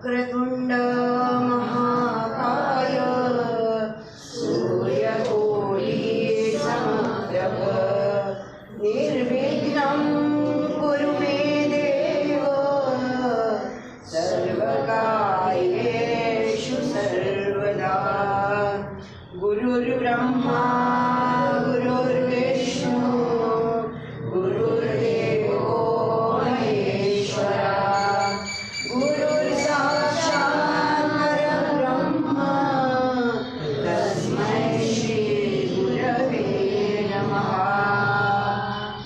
वक्रतुंड महाकाय सूर्यकोटि समप्रभ निर्विघ्नं कुरु मे देव सर्वकार्येषु सर्वदा। गुरुर्ब्रह्मा गुरुर्विष्णु गुरुर्देवो महेश्वरा गुरुर्साक्षात् परब्रह्म तस्मै श्री गुरवे नमः।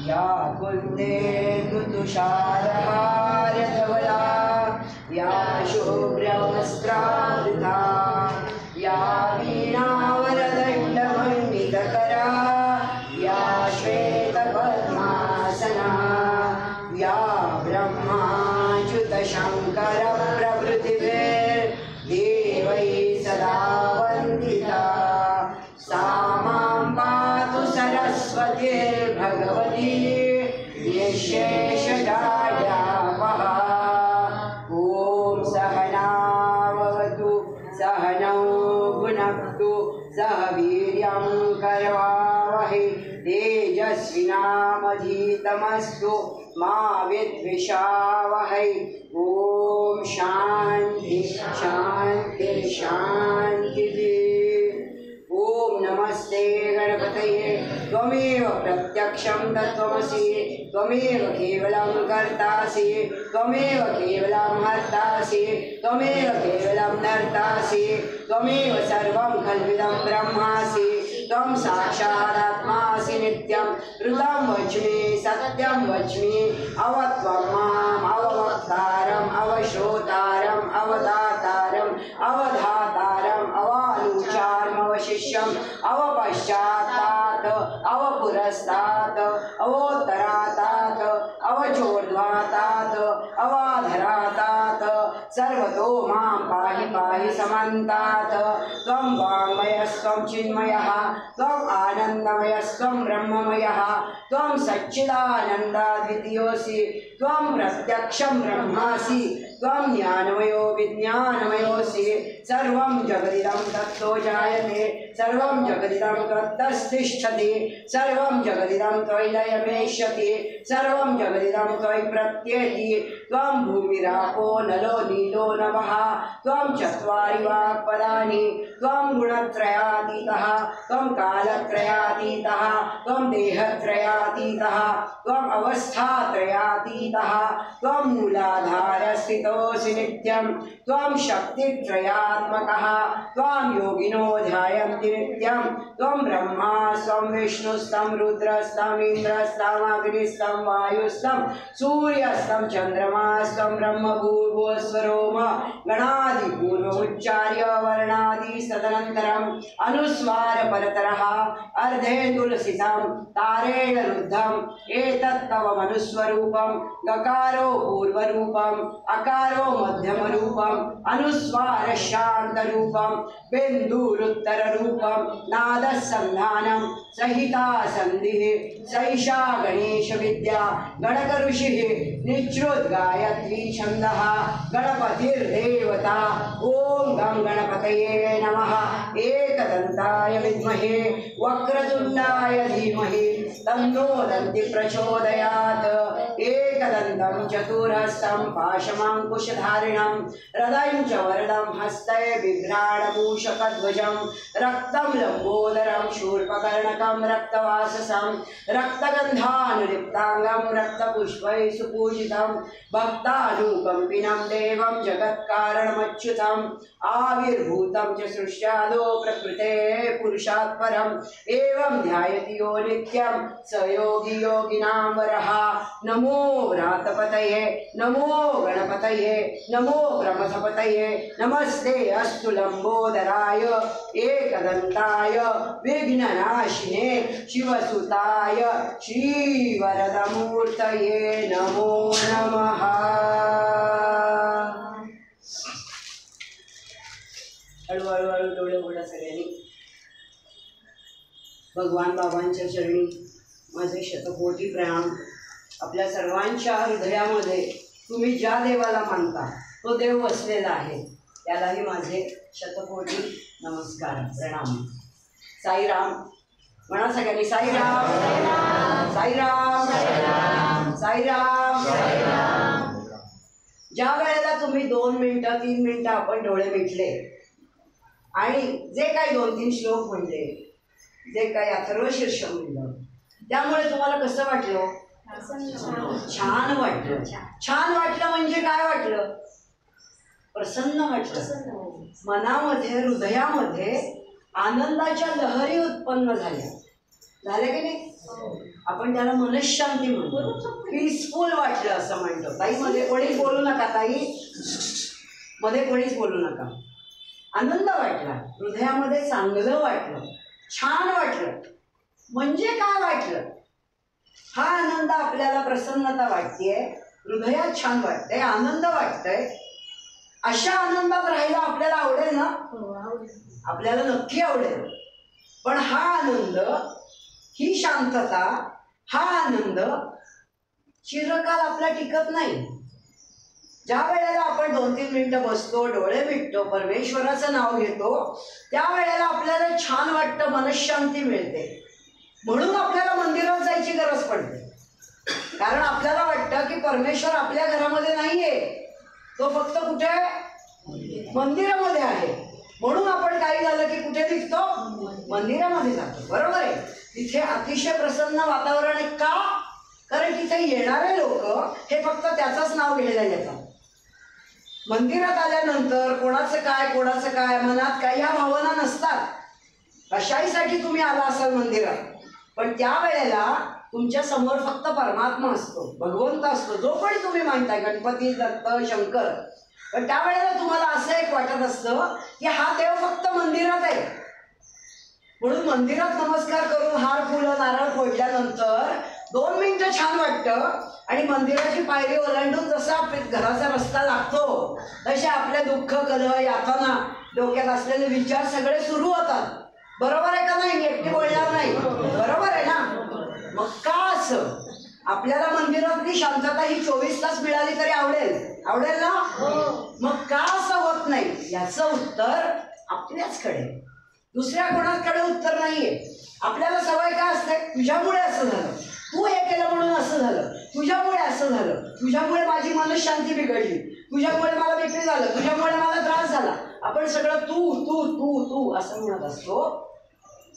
या कुन्देन्दु तुषारहारधवला या शुभ्रवस्त्रावृता या वीणावरदण्डमण्डितकरा या श्वेतपद्मासना या ब्रह्माच्युतशङ्करप्रभृतिभिर्देवैः सदा वन्दिता सा मां पातु सरस्वतीर्भगवती निःशेषजाड्यापहा। ॐ सहनावतु सहनौ भुनक्तु सह वीर्यं करवावहै तेजस्विनामधीतमस्तु मा विद्विषावहै। ॐ शान्ति शान्ति शान्तिः। ॐ नमस्ते गणपतये त्वमेव प्रत्यक्षं तत्त्वमसि त्वमेव केवलं कर्तासि त्वमेव केवलं हर्तासि त्वमेव केवलं नर्तासि त्वमेव सर्वं खल्विदं ब्रह्मासि त्वं साक्षादात्मासि नित्यं ऋतं वच्मि सत्यं वच्मि अवत्वं माम् अववक्तारम् अवश्रोतारम् अवदातारम् अवधातारम् अवालूचारम् अवशिष्यम् अवपश्चात्तात् अवपुरस्तात् अवोत्तरातात् अवचोर्ध्वातात् अवाधरातात् सर्वतो मां पाहि पाहि समन्तात्। त्वं वाङ्मयस्त्वं चिन्मयः त्वम् आनन्दमयस्त्वं ब्रह्ममयः त्वं सच्चिदानन्दाद्वितीयोऽसि त्वं प्रत्यक्षं ब्रह्मासि त्वं ज्ञानमयो विज्ञानमयोऽसि। सर्वं जगदिदं तत्तो जायते सर्वं जगदिदं त्वत्तस्तिष्ठति सर्वं जगदिदं त्वयि लयमेष्यति सर्वं जगदिदं त्वयि प्रत्येति। त्वं भूमिरापो नलो नीलो नभः त्वं चत्वारि वाक्पदानि त्वं गुणत्रयातीतः त्वं कालत्रयातीतः त्वं देहत्रयातीतः त्वम् अवस्थात्रयातीतः त्वं मूलाधारस्थितोऽसि नित्यं त्वं शक्तित्रयात्मकः त्वां योगिनो ध्यायन्ति नित्यं त्वं ब्रह्मा स्वं विष्णुस्तं रुद्रस्तं इन्द्रस्तं अग्निस्तं वायुस्तं सूर्यस्तं चन्द्रमास्तं ब्रह्मभूर्भुवस्वरोम गणादिपूर्वमुच्चार्य वर्णादि तदनन्तरम् अनुस्वारपरतरः अर्धेन्दुलसितं तारेण रुद्धम् एतत्तव मनुस्वरूपं गकारो पूर्वरूपम् अकारो मध्यमरूपम् अनुस्वारशान्तरूपं बिन्दुरुत्तररूपं नादसन्धानं सहिता सन्धिः सैषा गणेशविद्या गणकऋषिः निच्रुद्गायत्री छन्दः गणपतिर्देवता। ॐ गं गणपतये नमः। एकदन्ताय विद्महे वक्रतुण्डाय धीमहि तन्नो दन्ति प्रचोदयात्। एकदन्तं चतुरहस्तं पाशमाङ्कुशधारिणं हृदयं च वरदं हस्तये बिभ्राणमूषकध्वजं रक्तं लम्बोदरं शूर्पकर्णकं रक्तवाससं रक्तगन्धानुलिप्ताङ्गं रक्तपुष्पैः सुपूजितं भक्तानुकम्पिनं देवं जगत्कारणमच्युतम् आविर्भूतं च सृष्ट्यादो प्रकृतेः पुरुषात् परम् एवं ध्यायति यो नित्यं स योगी योगिनां वरः। नमो व्रातपतये नमो गणपतये नमो प्रमथपतये नमस्ते अस्तु लम्बोदराय एकदन्ताय विघ्ननाशिने शिवसुताय श्रीवरदमूर्तये नमो नमः। हळूहळू डोळे उघडा सगळ्यांनी। भगवान बाबांच्या चरणी माझे शतकोटी प्रणाम। आपल्या सर्वांच्या हृदयामध्ये तुम्ही ज्या देवाला मानता तो देव बसलेला आहे, त्यालाही माझे शतकोटी नमस्कार प्रणाम. साईराम म्हणा सगळ्यांनी. साईराम साईराम साईराम. ज्या वेळेला तुम्ही 2 मिनिटं 3 मिनिटं आपण डोळे मिटले आणि जे काही 2-3 श्लोक म्हणले, जे काही अथर्व शीर्ष म्हणलं, त्यामुळे तुम्हाला कसं वाटलं? छान वाटलं. छान वाटलं म्हणजे काय वाटलं? प्रसन्न वाटलं. मनामध्ये हृदयामध्ये आनंदाच्या लहरी उत्पन्न झाल्या की नाही? आपण त्याला मनशांती म्हणतो. पीसफुल वाटलं असं म्हणतो. ताई मध्ये कोणीच बोलू नका. ताई मध्ये कोणीच बोलू नका. आनंद वाटला, हृदयामध्ये चांगलं वाटलं, छान वाटलं. म्हणजे काय वाटलं? हा आनंद आपल्याला प्रसन्नता वाटतेय, हृदयात छान वाटतंय, आनंद वाटतंय. अशा आनंदात राहायला आपल्याला आवडेल ना? आपल्याला नक्की आवडेल. पण हा आनंद, ही शांतता, हा आनंद चिरकाल आपला टिकत नाही. ज्या वेळेला आपण 2-3 मिनिटं बसतो, डोळे मिटतो, परमेश्वराचं नाव घेतो, त्यावेळेला आपल्याला छान वाटतं, मनशांती मिळते. म्हणून आपल्याला मंदिरात जायची गरज पडते. कारण आपल्याला वाटतं की परमेश्वर आपल्या घरामध्ये नाहीये, तो फक्त कुठे? मंदिरामध्ये आहे. म्हणून आपण काही झालं की कुठे निघतो? मंदिरामध्ये जातो. बरोबर आहे. तिथे अतिशय प्रसन्न वातावरण आहे. का? कारण तिथे येणारे लोक हे फक्त त्याचंच नाव घ्यायला येतात. मंदिरात आल्यानंतर कोणाचं काय मनात काय ह्या भावना नसतात. कशाहीसाठी तुम्ही आला असाल मंदिरात, पण त्यावेळेला तुमच्या समोर फक्त परमात्मा असतो, भगवंत असतो, जो पण तुम्ही मानताय, गणपती, दत्त, शंकर. पण त्यावेळेला तुम्हाला असं एक वाटत असतं की हा देव फक्त मंदिरात आहे. म्हणून मंदिरात नमस्कार करून हार फुलं नारळ फोडल्यानंतर 2 मिनिटं छान वाटतं आणि मंदिराची पायरी ओलांडून जसा घराचा रस्ता लागतो तसे आपले दुःख, कलह, यातना, डोक्यात असलेले विचार सगळे सुरू होतात. बरोबर आहे का नाही? मी एकटी बोलणार नाही. बरोबर आहे ना? मग का असं? आपल्याला मंदिरातली शांतता ही 24 तास मिळाली तरी आवडेल ना? मग का असं होत नाही? याचं उत्तर आपल्याचकडे, दुसऱ्या कोणाकडे उत्तर नाहीये. आपल्याला सवय काय असते? तुझ्यामुळे असं झालं, तू हे केलं म्हणून असं झालं, तुझ्यामुळे असं झालं, तुझ्यामुळे माझी मनशांती बिघडली, तुझ्यामुळे मला विक्री झालं, तुझ्यामुळे मला त्रास झाला. आपण सगळं तू तू तू तू असं म्हणत असतो.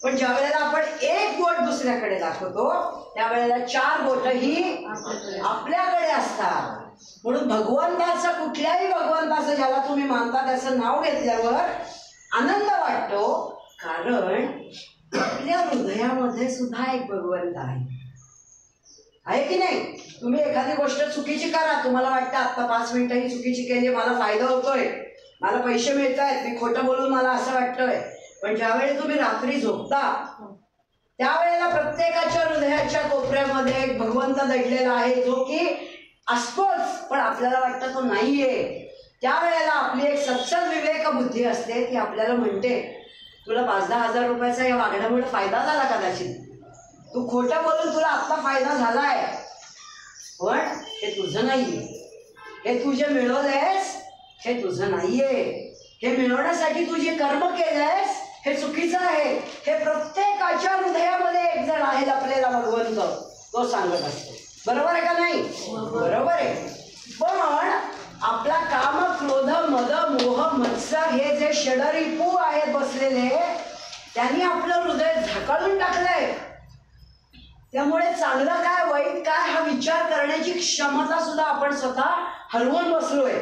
पण ज्या वेळेला आपण एक बोट दुसऱ्याकडे दाखवतो त्यावेळेला 4 बोटही आपल्याकडे असतात. म्हणून भगवंताचं, कुठल्याही भगवंताचं ज्याला तुम्ही मानता त्याचं नाव घेतल्यावर आनंद वाटतो. कारण आपल्या हृदयामध्ये सुद्धा एक भगवंत आहे की नाही? तुम्ही एखादी गोष्ट चुकीची करा, तुम्हाला वाटतं आत्ता 5 मिनिटं ही चुकीची केली, मला फायदा होतोय, मला पैसे मिळत आहेत, मी खोटं बोलून मला असं वाटतंय. पण ज्यावेळी तुम्ही रात्री झोपता त्यावेळेला प्रत्येकाच्या हृदयाच्या कोपऱ्यामध्ये एक भगवंत दडलेला आहे, जो की असतोच पण आपल्याला वाटतं तो नाहीये. त्यावेळेला आपली एक सत्सद विवेक बुद्धी असते, ती आपल्याला म्हणते तुला 5-10 हजार रुपयाचा या वागण्यामुळे फायदा झाला कदाचित, तू खोटं बोलून तुला आत्ता फायदा झालाय, पण हे तुझं नाहीये. हे तुझे मिळवलेस हे तुझं नाहीये. हे मिळवण्यासाठी तू जे कर्म केलंयस हे चुकीचं आहे. हे प्रत्येकाच्या हृदयामध्ये एक जण आहे लपलेला भगवंत, तो सांगत असतो. बरोबर आहे का नाही? बरोबर आहे. पण आपला काम, क्रोध, मद, मोह, मत्सर हे जे षडरिपू आहेत बसलेले, त्यांनी आपलं हृदय झाकाळून टाकलंय. त्यामुळे चांगलं काय वाईट काय हा विचार करण्याची क्षमता सुद्धा आपण स्वतः हरवून बसलोय.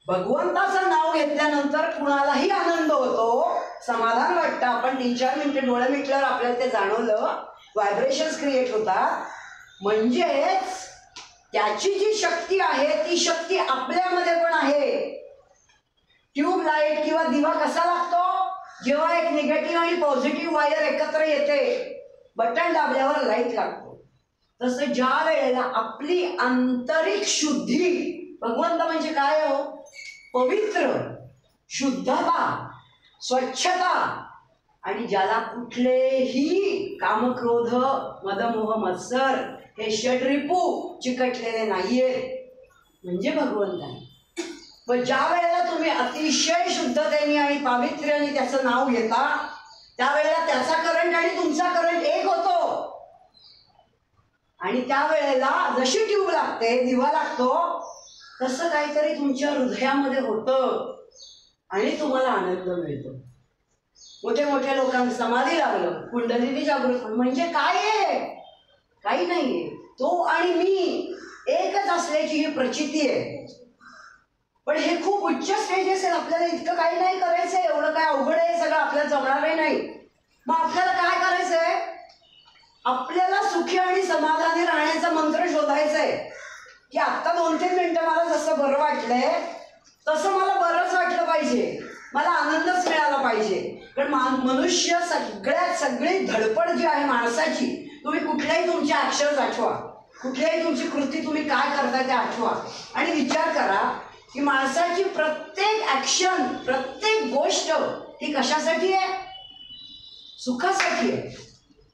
भगवंताचं नाव घेतल्यानंतर कुणालाही आनंद होतो, समाधान वाटतं. आपण 3-4 मिनिटं डोळे मिटल्यावर आपल्याला ते जाणवलं, व्हायब्रेशन्स क्रिएट होतात. म्हणजेच त्याची जी शक्ती आहे ती शक्ती आपल्यामध्ये पण आहे. ट्यूब लाईट किंवा दिवा कसा लागतो? जेव्हा एक निगेटिव्ह आणि पॉझिटिव्ह वायर एकत्र येते, बटन दाबल्यावर लाईट लागतो. तसं ज्या वेळेला आपली आंतरिक शुद्धी, भगवंत म्हणजे काय हो? पवित्र, शुद्धता, स्वच्छता, आणि ज्याला कुठलेही कामक्रोध, मदमोह, मत्सर हे षडरिपू चिकटलेले नाहीये, म्हणजे भगवंताने. पण ज्या वेळेला तुम्ही अतिशय शुद्धतेने आणि पावित्र्याने त्याचं नाव घेता त्यावेळेला त्याचा करंट आणि तुमचा करंट एक होतो. आणि त्यावेळेला जशी ट्यूब लागते, दिवा लागतो, तसं काहीतरी तुमच्या हृदयामध्ये होतं आणि तुम्हाला आनंद मिळतो. मोठ्या मोठ्या लोकांना समाधी लागलं, कुंडलिनी जागृत. म्हणजे काय आहे? काही नाहीये. तो आणि मी एकच असल्याची ही प्रचिती आहे. पण हे खूप उच्च स्टेजेस आहे. आपल्याला इतकं काही नाही करायचंय. एवढं काय अवघड आहे सगळं, आपल्याला जमणारही नाही. मग आपल्याला काय करायचंय? आपल्याला सुखी आणि समाधानी राहण्याचा मंत्र शोधायचा आहे. की आत्ता 2-3 मिनिटं मला जसं बरं वाटलंय तसं मला बरंच वाटलं पाहिजे, मला आनंदच मिळाला पाहिजे. कारण मनुष्य सगळी धडपड जी आहे माणसाची, तुम्ही कुठल्याही तुमचे अक्षर आठवा, कुठल्याही तुमची कृती तुम्ही काय करताय ते आठवा आणि विचार करा की माणसाची प्रत्येक ॲक्शन, प्रत्येक गोष्ट ही कशासाठी आहे? सुखासाठी आहे,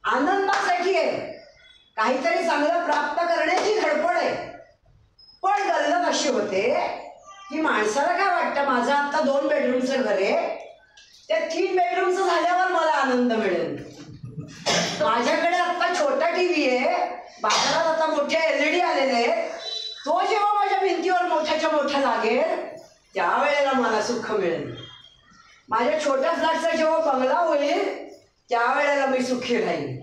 आनंदासाठी आहे, काहीतरी चांगलं प्राप्त करण्याची धडपड आहे. पण गल्लत अशी होते की माणसाला काय वाटतं, माझं आता 2 बेडरूमचं घर आहे, त्या 3 बेडरूमचं झाल्यावर मला आनंद मिळेल. माझ्याकडे आता छोटा टीव्ही आहे, बाजारात आता मोठे LED आलेले आहेत, तो जेव्हा माझ्या भिंतीवर मोठ्याच्या मोठा लागेल त्यावेळेला मला सुख मिळेल. माझ्या छोट्या फ्लॅटचा जेव्हा बंगला होईल त्यावेळेला मी सुखी राहील.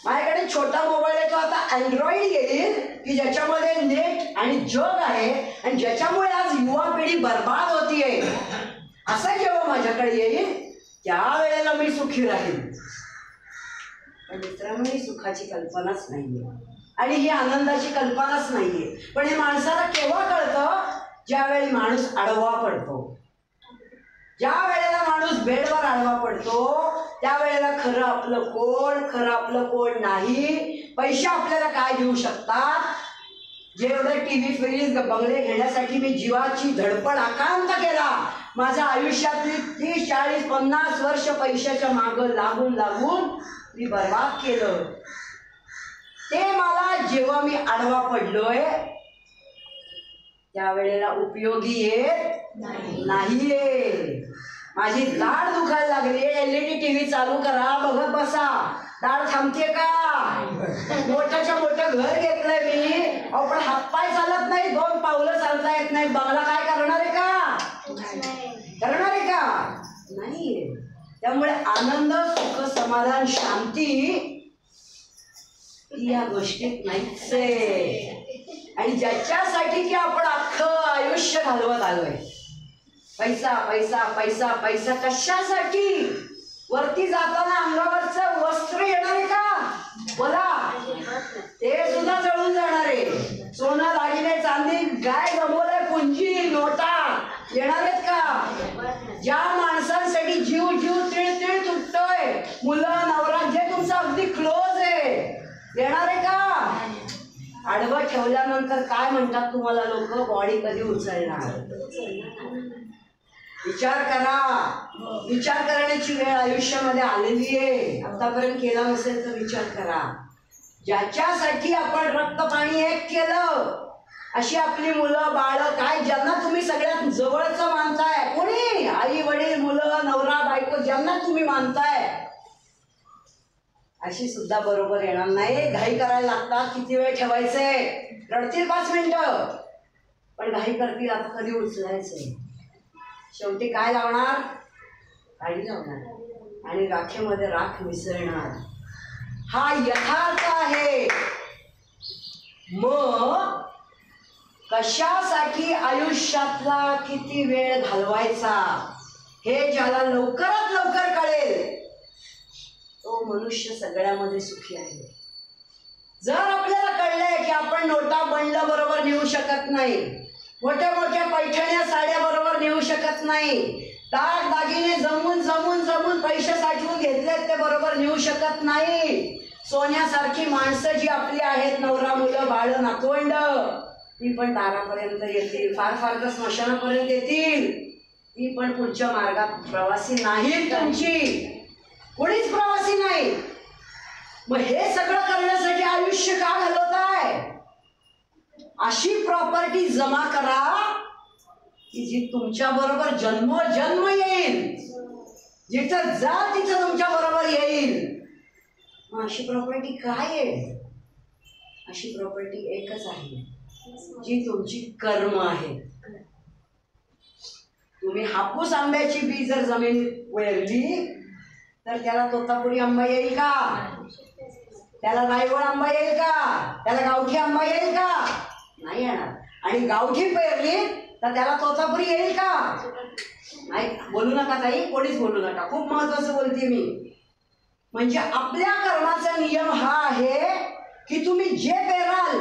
माझ्याकडे छोटा मोबाईल आहे, तो आता अँड्रॉइड येईल की ज्याच्यामध्ये नेट आणि जग आहे आणि ज्याच्यामुळे आज युवा पिढी बर्बाद होतीये, असं जेव्हा माझ्याकडे येईल त्यावेळेला मी सुखी राहील. पण मित्रांनो, ही सुखाची कल्पनाच नाहीये आणि ही आनंदाची कल्पनाच नाहीये. पण हे माणसाला केव्हा कळतं? ज्यावेळी माणूस आडवा पडतो. ज्या वेळेला माणूस बेडवर आडवा पडतो त्यावेळेला खरं आपलं कोण, खरं आपलं कोण नाही. पैसे आपल्याला काय देऊ शकतात? जेवढे टीव्ही, फ्रीज, बंगले घेण्यासाठी मी जीवाची धडपड आकांत केला, माझ्या आयुष्यातली 30, 40, 50 वर्ष पैशाच्या मागं लागून लागून मी बर्बाद केलं. ते मला जेव्हा मी आडवा पडलोय त्यावेळेला उपयोगी येत नाहीये. माझी दाढ दुखायला लागली, LED टीव्ही चालू करा, बघत बसा, दाढ थांबते का? मोठ्याच्या मोठं घर घेतलंय मी, अहो पण हातपाय चालत नाही, 2 पावलं चालता येत नाही, बंगला काय करणार आहे का? करणार आहे का? नाही. त्यामुळे आनंद, सुख, समाधान, शांती या गोष्टीत नाहीच आहे. आणि ज्याच्यासाठी की आपण अख्खं आयुष्य घालवत आलोय, पैसा पैसा पैसा पैसा, कशासाठी? वरती जाताना अंगावरचं वस्त्र येणार आहे का? बोला, ते सुद्धा जळून जाणार आहे. सोनं, दागिने, चांदी, काय गमवलंय, पुंजी, नोटा येणार आहेत का? ज्या माणसांसाठी जीव जीव तिळ तिळ तुटतोय, मुलं, नवरा, जे तुमचं अगदी क्लोज आहे, येणार आहे का? आडवं ठेवल्यानंतर काय म्हणतात तुम्हाला लोक? बॉडी कधी उचलणार? विचार करा. विचार करण्याची वेळ आयुष्यामध्ये आलेली आहे. आतापर्यंत केला नसेल तर विचार करा. ज्याच्यासाठी आपण रक्त पाणी एक केलं, अशी आपली मुलं, बाळ, काय ज्यांना तुम्ही सगळ्यात जवळचं मानताय, कोणी, आई वडील, मुलं, नवरा, बायको, ज्यांना तुम्ही मानताय, अशी सुद्धा बरोबर येणार नाही. घाई करायला लागतात. किती वेळ ठेवायचंय? रडतील 5 मिनिटं, पण घाई करतील, आता कधी उचलायचंय. शेवटी काय लावणार? काळी लावणार आणि राखेमध्ये राख मिसळणार. हा यथार्थ आहे. मग कशासाठी आयुष्यातला किती वेळ घालवायचा हे ज्याला लवकरात लवकर कळेल तो मनुष्य सगळ्यामध्ये सुखी आहे. जर आपल्याला कळलंय की आपण नोटा बंडल बरोबर नेऊ शकत नाही, मोठ्या मोठ्या पैठण्या साड्या बरोबर नेऊ शकत नाही, दाग दागिने जमून जमून जमून पैसे साठवून घेतलेत ते बरोबर नेऊ शकत नाही, सोन्यासारखी माणसं जी आपली आहेत, नवरा, मुलं, बाळ, नातवंड, ती पण दारापर्यंत येतील, फार फार तर स्मशानापर्यंत येतील, ती पण पुढच्या मार्गात प्रवासी नाही. तुमची कोणीच प्रवासी नाही. मग हे सगळं करण्यासाठी आयुष्य का घालवताय? अशी प्रॉपर्टी जमा करा की जी तुमच्या बरोबर जन्मोजन्म येईल, जिथं जा तिथं तुमच्या बरोबर येईल. मग अशी प्रॉपर्टी काय आहे? अशी प्रॉपर्टी एकच आहे, जी तुमची कर्म आहे. तुम्ही हापूस आंब्याची बी जर जमिनीत वेरली तर त्याला तोतापुरी आंबा येईल का? त्याला रायवळ आंबा येईल का? त्याला गावठी आंबा येईल का? नाही येणार. आणि गावठी पेरली तर त्याला तोतापुरी येईल का? नाही. बोलू नका ताई, कोणीच बोलू नका, खूप महत्वाचं बोलते मी. म्हणजे आपल्या कर्माचा नियम हा आहे की तुम्ही जे पेराल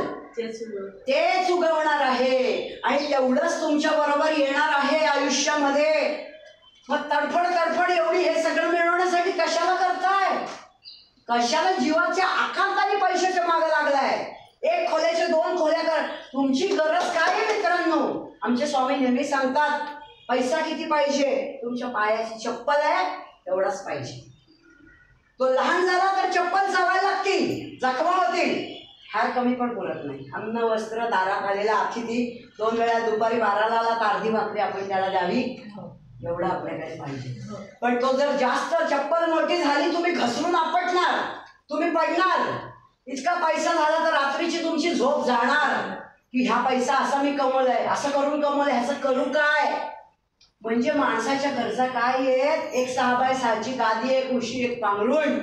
तेच उगवणार आहे आणि तेवढंच तुमच्या बरोबर येणार आहे आयुष्यामध्ये. मग तडफड एवढी हे सगळं मिळवण्यासाठी कशाला करताय? कशाला जीवाच्या आकांताने पैशाच्या मागे लागलाय? एक खोल्याचे 2 खोल्या कर. तुमची गरज काय आहे मित्रांनो? आमचे स्वामी नेहमी सांगतात, पैसा किती पाहिजे? तुमच्या पायाची चप्पल आहे तेवढाच पाहिजे. तो लहान झाला तर चप्पल चावायला लागतील, जखमा होतील. फार कमी पण बोलत नाही. अन्न वस्त्र दारात आलेला अतिथी 2 वेळा दुपारी 12ला आला तर अर्धी भाकरी आपण त्याला द्यावी, एवढं आपल्याकडे पाहिजे. पण तो जर जास्त चप्पल मोठी झाली, तुम्ही घसरून आपटणार, तुम्ही पडणार. इतका पैसा झाला तर रात्रीची तुमची झोप जाणार की ह्या पैसा असा मी कमवलाय, असं करून कमवलंय, ह्याचं करू काय? म्हणजे माणसाच्या गरजा काय आहेत? एक 6x6ची गादी, एक उशी, एक पांघरुण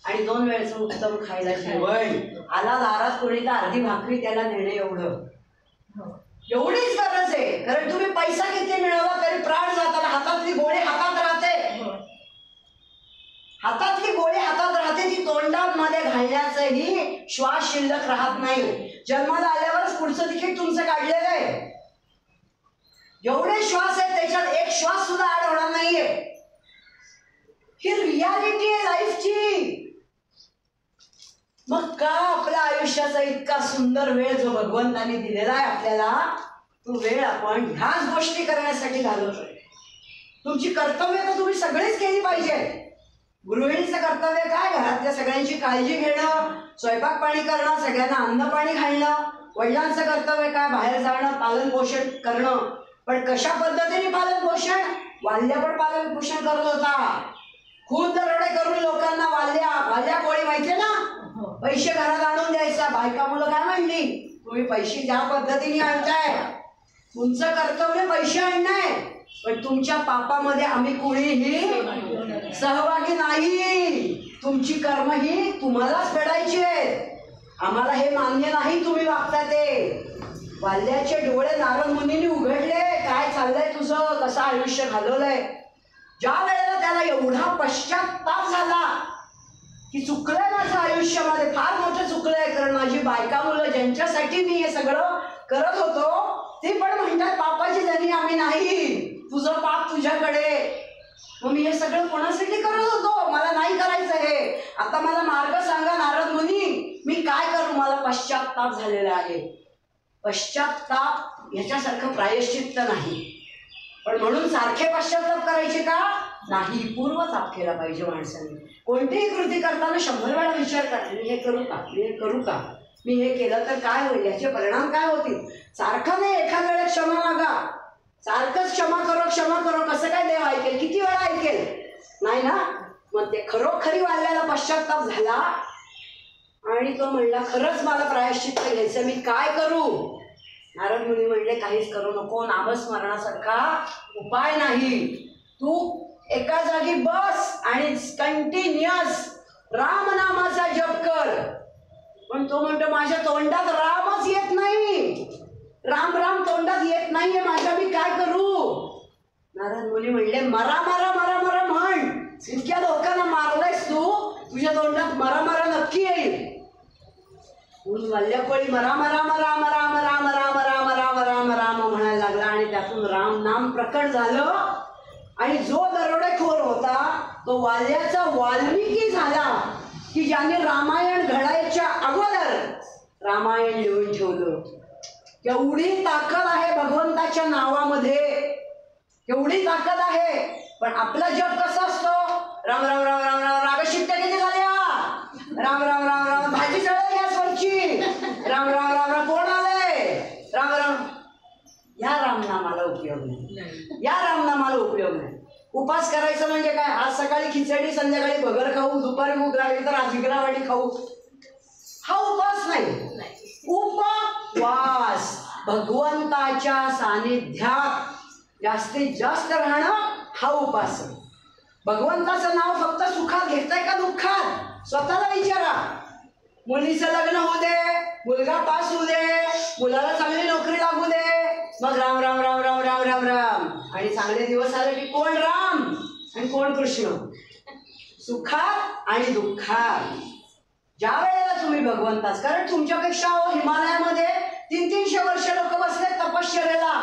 आणि 2 वेळचं उत्तम खायला जेवण. आला दारात कोणी तर अर्धी भाकरी त्याला देणे, एवढीच गरज आहे. कारण तुम्ही पैसा किती मिळवला तरी प्राण जाताना हातातली गोळी हातात राहते, हातातली गोळी हातात राहते. ती तोंडामध्ये घालण्याचंही श्वास शिल्लक राहत नाही. जन्माला आल्यावरच पुढचं तिकीट तुमचं काढलेलं आहे. जेवढे श्वास आहेत त्याच्यात एक श्वास सुद्धा ऍड होणार नाहीये. ही रियालिटी आहे लाईफची. मग का आपल्या आयुष्याचा इतका सुंदर वेळ जो भगवंताने दिलेला आहे आपल्याला, तो वेळ आपण ह्याच गोष्टी करण्यासाठी घालवतोय. तुमची कर्तव्य तर तुम्ही सगळीच केली पाहिजे. गृहिणीचं कर्तव्य काय? घरातल्या सगळ्यांची काळजी घेणं, स्वयंपाक पाणी करणं, सगळ्यांना अन्न पाणी घालणं. वडिलांचं कर्तव्य काय? बाहेर जाणं, पालन पोषण करणं. पण कशा पद्धतीने पालन पोषण? वाल्या पण पालन पोषण करत होता. खूप दरोडे करून लोकांना वाल्या कोळी माहितीये ना, पैसे घरात आणून द्यायचा. बायका मुलं काय म्हणली? तुम्ही पैसे ज्या पद्धतीने आणताय, तुमचं कर्तव्य पैसे आणणं आहे, पण तुमच्या पापामध्ये आम्ही कुणीही सहभागी नाही. तुमची कर्म ही तुम्हालाच फेडायची आहेत. आम्हाला हे मान्य नाही तुम्ही वागता ते. वाल्याचे डोळे नारद मुनींनी उघडले. काय चाललंय तुझं? कसं आयुष्य घालवलंय? ज्या वेळेला त्याला एवढा पश्चाताप झाला की चुकलंय माझं आयुष्यामध्ये, फार मोठं चुकलंय. कारण माझी बायका मुलं ज्यांच्यासाठी मी हे सगळं करत होतो ते पण म्हणतात पापाची धनी आम्ही नाही, तुझं पाप तुझ्याकडे. मग मी हे सगळं कोणासाठी करत होतो? मला नाही करायचं हे. आता मला मार्ग सांगा नारद मुनी, मी काय करू? मला पश्चाताप झालेला आहे. पश्चाताप ह्याच्यासारखं प्रायश्चित्त नाही. पण म्हणून सारखे पश्चाताप करायचे का? नाही. पूर्वताप केला पाहिजे माणसाने. कोणतीही कृती करताना 100 वेळा विचार करा, मी हे करू का? मी हे करू का? मी हे केलं तर काय होईल? याचे परिणाम काय होतील? सारखं नाही एखाद वेळेस क्षमा मागा. सारखंच क्षमा करो कसं काय देव ऐकेल? किती वेळा ऐकेल? नाही ना. मग ते खरोखरी वाल्याला पश्चाताप झाला आणि तो म्हणला, खरंच मला प्रायश्चित्त घ्यायचं, मी काय करू? नारद मुनी म्हणले, काहीच करू नको. नामस्मरणासारखा उपाय नाही. तू एका जागी बस आणि कंटिन्युअस रामनामाचा जप कर. पण तो म्हणतो, माझ्या तोंडात रामच येत नाही, राम राम तोंडात येत नाहीये माझ्या, मी काय करू? नारद मुनी म्हणले, मरा मरा मरा मरा म्हण. इतक्या लोकांना मारलंयस तू, तुझ्या तोंडात मरा मरा नक्की येईल. वल्ल्याकोळी मरा मरा मरा मरा मरा मरा मरा मरा मरा मरा म्हणायला लागला आणि त्यातून राम नाम प्रकट झालं. आणि जो दरोडेखोर होता तो वाल्याचा वाल्मिकी झाला की ज्याने रामायण घडायच्या अगोदर रामायण लिहून ठेवलं. एवढी ताकद आहे भगवंताच्या नावामध्ये, एवढी ताकद आहे. पण आपला जप कसा असतो? राम राम राम राम राम. राग शिट्ट्या किती झाल्या? राम राम राम राम. भाजी चढली गॅसवरची. राम राम राम राम. कोण आलंय? उपवास करायचं म्हणजे काय? आज सकाळी खिचडी, संध्याकाळी भगर खाऊ, दुपारी भूक लागली तर आज विग्रावाडी खाऊ, हा उपवास नाही. उपवास भगवंताच्या सानिध्यात जास्तीत जास्त राहणं हा उपास. भगवंताचं नाव फक्त सुखात घेताय का दुःखात? स्वतःला विचारा. मुलीचं लग्न होऊ दे, मुलगा पास होऊ दे, मुलाला चांगली नोकरी लागू दे, मग राम राम राम राम राम राम राम. आणि चांगले दिवस आले की कोण राम आणि कोण कृष्ण? सुखात आणि दुःखात. ज्या वेळेला तुम्ही भगवंताच, कारण तुमच्यापेक्षा हिमालयामध्ये 300-300 वर्ष लोक बसले तपश्चर्याला,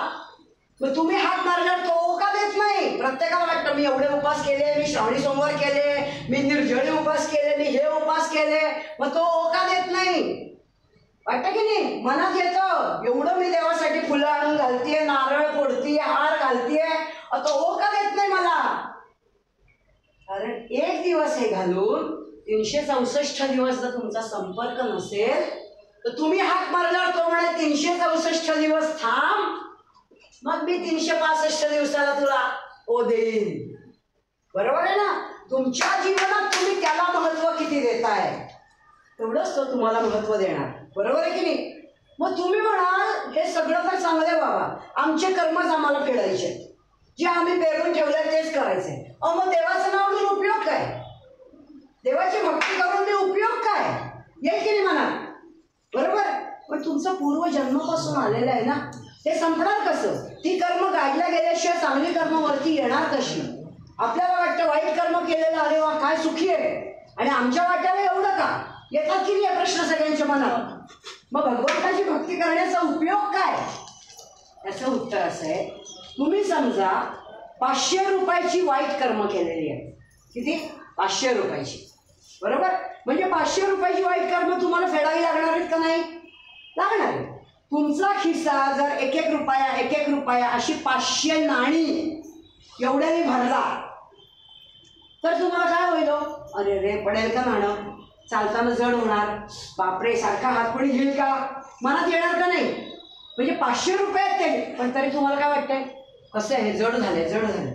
मग तुम्ही हात मारल्यावर तो का देत नाही? प्रत्येकाला वाटतं मी एवढे उपास केले, मी श्रावणी सोमवार केले, मी निर्जळी उपास केले, मी हे उपास केले, मग तो का देत नाही? वाटतं की नाही? मनात येतं एवढं मी देवासाठी फुलं आणून घालतीये, नारळ फोडतीये, हार घालतीये, तो का देत नाही मला? कारण एक दिवस हे घालून 364 दिवस जर तुमचा संपर्क नसेल तर तुम्ही हात मारल्यावर तो म्हणे 364 दिवस थांब, मग मी 365 दिवसाला तुला ओ देईन. बरोबर आहे ना? तुमच्या जीवनात तुम्ही त्याला महत्व किती देताय तेवढंच तो तुम्हाला महत्व देणार. बरोबर आहे की नाही? मग तुम्ही म्हणाल हे सगळं तर चांगलं आहे बाबा, आमचे कर्मच आम्हाला फेडायचे, जे आम्ही पेरून ठेवलंय तेच करायचंय. मग देवाचं नाव घेऊन उपयोग काय? देवाची भक्ती करून मी उपयोग काय? येईल की नाही म्हणा? बरोबर. पण तुमचं पूर्वजन्मापासून आलेलं आहे ना, ते संपणार कसं? ती कर्म गाडल्या गेल्याशिवाय चांगली कर्म वरती येणार कशी? आपल्याला वाटतं वाईट कर्म केलेलं, अरे वा काय सुखी आहे, आणि आमच्या वाट्याला एवढं का? येतात की नाही प्रश्न सगळ्यांच्या मनात. मग भगवंताची भक्ती करण्याचा उपयोग काय? याचं उत्तर असं आहे, तुम्ही समजा 500 रुपयाची वाईट कर्म केलेली आहे. किती? 500 रुपयाची. बरोबर. म्हणजे 500 रुपयाची वाईट कर्म तुम्हाला फेडावी लागणार आहेत का नाही? लागणार आहे. तुमचा खिस्सा जर 1-1 रुपया 1-1 रुपया अशी 500 नाणी एवढ्याने भरला तर तुम्हाला काय होईल? अरे रे पडेल का नाणं, चालताना जड होणार, बापरे सारखा हातपडी घेईल का, मनात येणार का नाही? म्हणजे 500 रुपये आहेत ते, पण तरी तुम्हाला काय वाटतंय? कसं आहे, जड झाले जड झाले.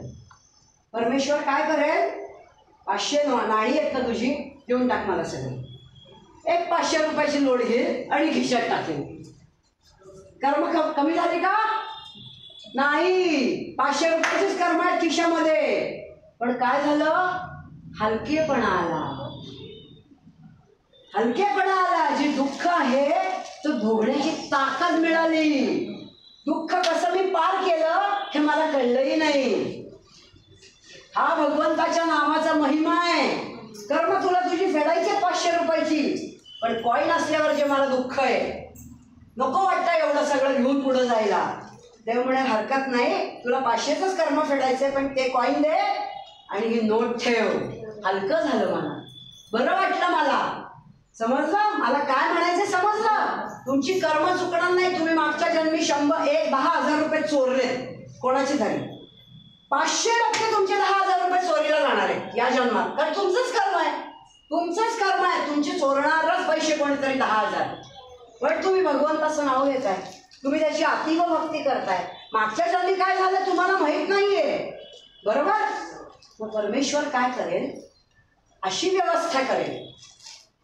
परमेश्वर काय करेल? 500 नाणी आहेत ना तुझी, देऊन टाक मला सगळं. एक 500 रुपयाची नोट घे आणि खिशात टाकेल. कर्म कमी झाली का? नाही. 500 रुपयाचीच कर्म आहेत खिशामध्ये, पण काय झालं? हलकेपणा आला. हलकेपणा आला. जे दुःख आहे तो भोगण्याची ताकद मिळाली. दुःख कसं मी पार केलं हे मला कळलंही नाही. हा भगवंताच्या नावाचा महिमा आहे. कर्म तुला तुझी फेडायची 500 रुपयाची, पण कॉईन असल्यावर जे मला दुःख आहे, नको वाटतं एवढं सगळं घेऊन पुढं जायला. देव म्हणे हरकत नाही, तुला 500च कर्म फेडायचंय, पण ते कॉईन दे आणि ही नोट ठेव. हलकं झालं मला, बरं वाटलं मला. समजलं मला काय म्हणायचं? समजलं? तुमची कर्म चुकणार नाही. तुम्ही मागच्या जन्मी 10,000 रुपये चोरले, कोणाची झाली? 500% तुमचे 10,000 रुपये चोरीला जाणार आहे या जन्मात, कारण तुमचंच कर्म आहे. तुमचंच कर्म आहे. तुमचे चोरणारच पैसे कोणीतरी 10,000. पण तुम्ही भगवंताचं नाव घेताय, तुम्ही त्याची अतीव भक्ती करताय. मागच्या जन्मी काय झालं तुम्हाला माहित नाहीये. बरोबर. मग परमेश्वर काय करेल? अशी व्यवस्था करेल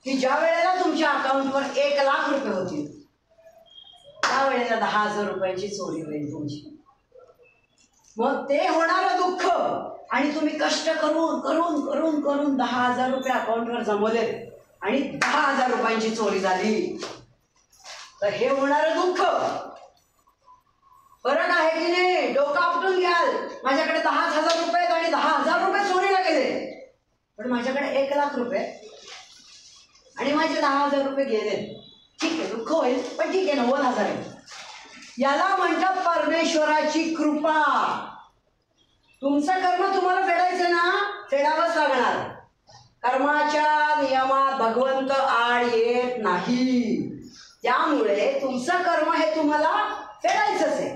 की ज्या वेळेला तुमच्या अकाउंटवर 1,00,000 रुपये होतील त्यावेळेला 10,000 रुपयांची चोरी होईल तुमची. मग ते होणारं दुःख, आणि तुम्ही कष्ट करून करून करून करून 10,000 रुपये अकाउंटवर जमवले आणि 10,000 रुपयांची चोरी झाली, तर हे होणारं दुःख. फरक आहे की नाही? डोकं आपटून घ्याल. माझ्याकडे 10,000 रुपये आहेत आणि 10,000 रुपये चोरीला गेले, पण माझ्याकडे 1,00,000 रुपये आणि माझे 10,000 रुपये गेले. ठीक आहे, दुःख होईल, पण ठीक आहे, 90,000 आहे. याला म्हणतात परमेश्वराची कृपा. तुमचं कर्म तुम्हाला फेडायचं ना, फेडावंच लागणार. कर्माच्या नियमात भगवंत आड येत नाही, त्यामुळे तुमचं कर्म हे तुम्हाला फेडायचंच आहे.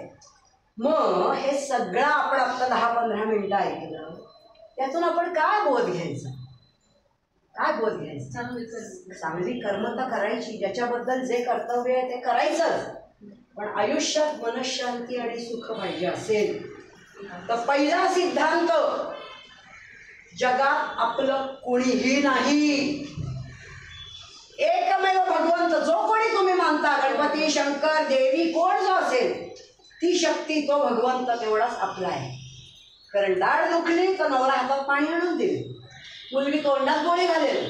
मग हे सगळं आपण आपलं 10-15 मिनिटं ऐकलं, त्यातून आपण काय बोध घ्यायचा? काय बोध घ्यायचा? चांगली कर्म तर करायची, ज्याच्याबद्दल जे कर्तव्य आहे ते करायचंच. पण आयुष्यात मनशांती आणि सुख पाहिजे असेल तर पहिला सिद्धांत जगात आपलं कोणीही नाही. एकमेव भगवंत, जो कोणी तुम्ही मानता, गणपती, शंकर, देवी, कोण जो असेल, ती शक्ती, तो भगवंत तेवढाच आपला आहे. कारण दाढ दुखली तर नवरा हातात पाणी आणून देईल, मुलगी तोंडात गोळी घालेल,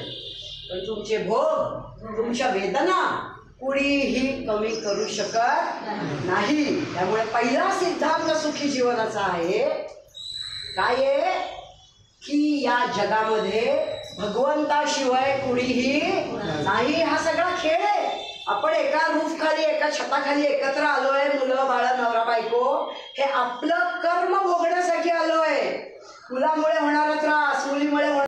पण तुमचे भोग, तुमच्या वेदना कुणीही कमी करू शकत नाही. त्यामुळे पहिला सिद्धांत सुखी जीवनाचा आहे काय आहे की या जगामध्ये भगवंताशिवाय कुणीही नाही. हा सगळा खेळ आहे. आपण एका रूफ खाली, एका छताखाली एकत्र आलोय, मुलं बाळ, नवरा बायको, हे आपलं कर्म भोगण्यासाठी आलोय. मुलामुळे होणार